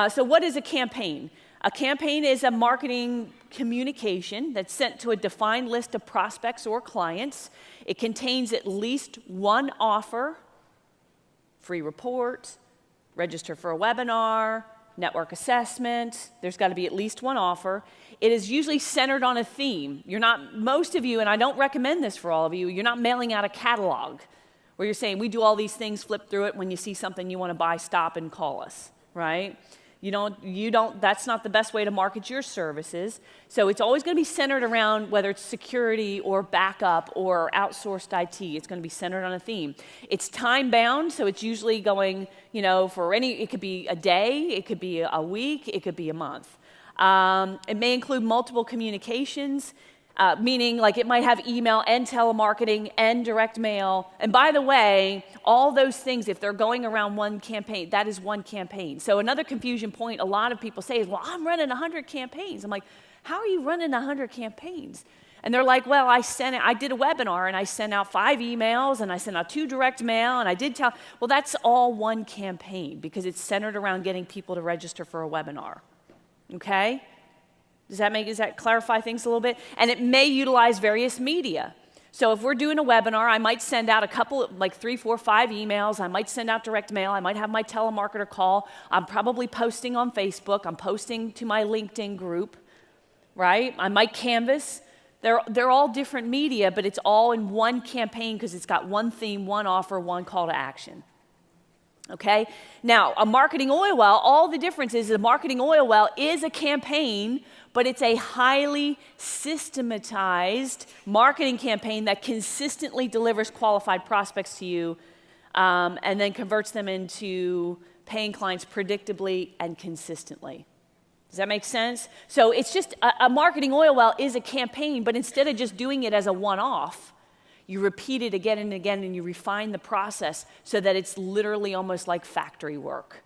So what is a campaign? A campaign is a marketing communication that's sent to a defined list of prospects or clients. It contains at least one offer, free report, register for a webinar, network assessment. There's got to be at least one offer. It is usually centered on a theme. Most of you, and I don't recommend this for all of you, you're not mailing out a catalog where you're saying, we do all these things, flip through it. When you see something you want to buy, stop and call us, right? That's not the best way to market your services. So it's always going to be centered around whether it's security or backup or outsourced IT. It's going to be centered on a theme. It's time bound, so it's usually going, it could be a day, it could be a week, it could be a month. It may include multiple communications, meaning like it might have email and telemarketing and direct mail. And by the way, all those things, if they're going around one campaign, that is one campaign. So another confusion point a lot of people say is, well, I'm running 100 campaigns. I'm like, how are you running 100 campaigns? And they're like, well, I did a webinar and I sent out 5 emails and I sent out 2 direct mail and I did well, that's all one campaign because it's centered around getting people to register for a webinar, okay? Does that clarify things a little bit? And it may utilize various media. So if we're doing a webinar, I might send out a couple, like 3, 4, 5 emails. I might send out direct mail. I might have my telemarketer call. I'm probably posting on Facebook. I'm posting to my LinkedIn group, right? I might canvas. They're all different media, but it's all in one campaign because it's got one theme, one offer, one call to action. Okay? Now, a marketing oil well, all the difference is a marketing oil well is a campaign, but it's a highly systematized marketing campaign that consistently delivers qualified prospects to you and then converts them into paying clients predictably and consistently. Does that make sense? So it's just a marketing oil well is a campaign, but instead of just doing it as a one-off, you repeat it again and again and you refine the process so that it's literally almost like factory work.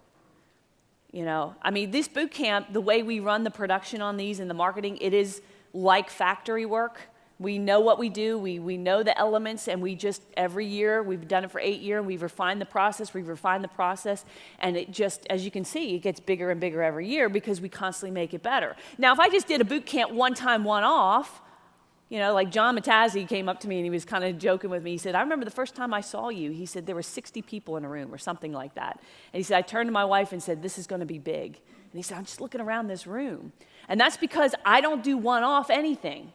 This boot camp, the way we run the production on these and the marketing, it is like factory work. We know what we do, we know the elements, and we just, every year, we've done it for 8 years, we've refined the process, and it just, as you can see, it gets bigger and bigger every year because we constantly make it better. Now, if I just did a boot camp one time, one off, like John Matazzi came up to me and he was kind of joking with me. He said, I remember the first time I saw you, he said, there were 60 people in a room or something like that. And he said, I turned to my wife and said, this is going to be big. And he said, I'm just looking around this room. And that's because I don't do one-off anything.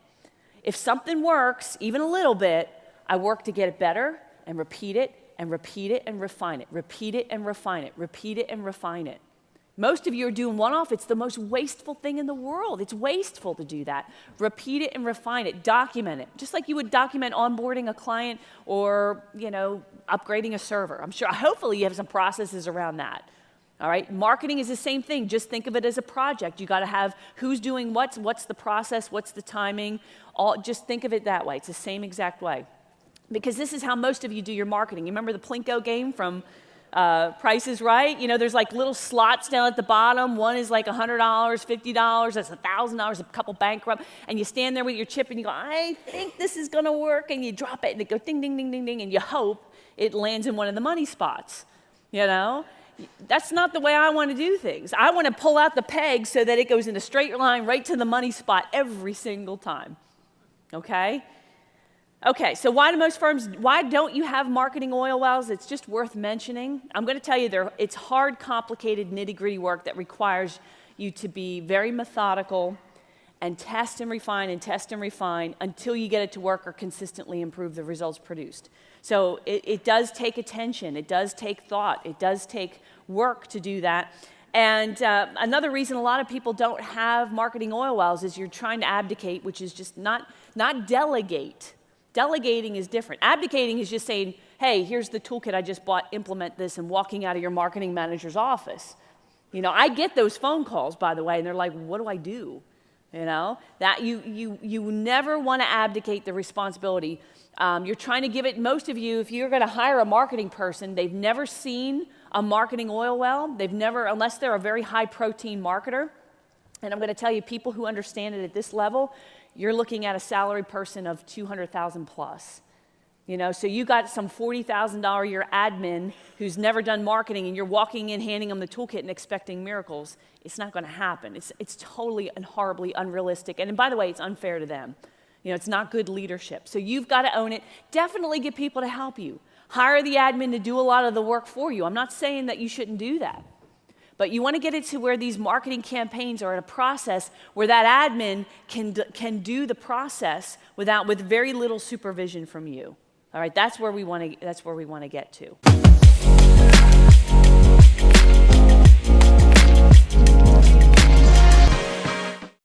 If something works, even a little bit, I work to get it better and repeat it and repeat it and refine it, repeat it and refine it, repeat it and refine it. Most of you are doing one-off. It's the most wasteful thing in the world. It's wasteful to do that. Repeat it and refine it. Document it. Just like you would document onboarding a client or, upgrading a server. Hopefully you have some processes around that. All right? Marketing is the same thing. Just think of it as a project. You got to have who's doing what's the process, what's the timing. Just think of it that way. It's the same exact way. Because this is how most of you do your marketing. You remember the Plinko game from Price is Right? There's like little slots down at the bottom. One is like $100, $50, that's $1,000, a couple bankrupt. And you stand there with your chip and you go, I think this is going to work. And you drop it and it goes ding, ding, ding, ding, ding. And you hope it lands in one of the money spots. That's not the way I want to do things. I want to pull out the peg so that it goes in a straight line right to the money spot every single time. Okay? Okay, so why don't you have marketing oil wells? It's just worth mentioning. I'm going to tell you it's hard, complicated, nitty-gritty work that requires you to be very methodical and test and refine until you get it to work or consistently improve the results produced. So it does take attention, it does take thought, it does take work to do that. And another reason a lot of people don't have marketing oil wells is you're trying to abdicate, which is just not delegate. Delegating is different. Abdicating is just saying, hey, here's the toolkit I just bought, implement this, and walking out of your marketing manager's office. I get those phone calls, by the way, and they're like, what do I do? That you never want to abdicate the responsibility. You're trying to give it, most of you, if you're going to hire a marketing person, they've never seen a marketing oil well. Unless they're a very high protein marketer. And I'm going to tell you, people who understand it at this level, you're looking at a salary person of $200,000 plus. You know, so you got some $40,000 a year admin who's never done marketing, and you're walking in, handing them the toolkit and expecting miracles. It's not going to happen. It's totally and horribly unrealistic. And by the way, it's unfair to them. You know, it's not good leadership. So you've got to own it. Definitely get people to help you. Hire the admin to do a lot of the work for you. I'm not saying that you shouldn't do that. But you want to get it to where these marketing campaigns are at a process where that admin can do the process with very little supervision from you. All right, that's where we want to get to.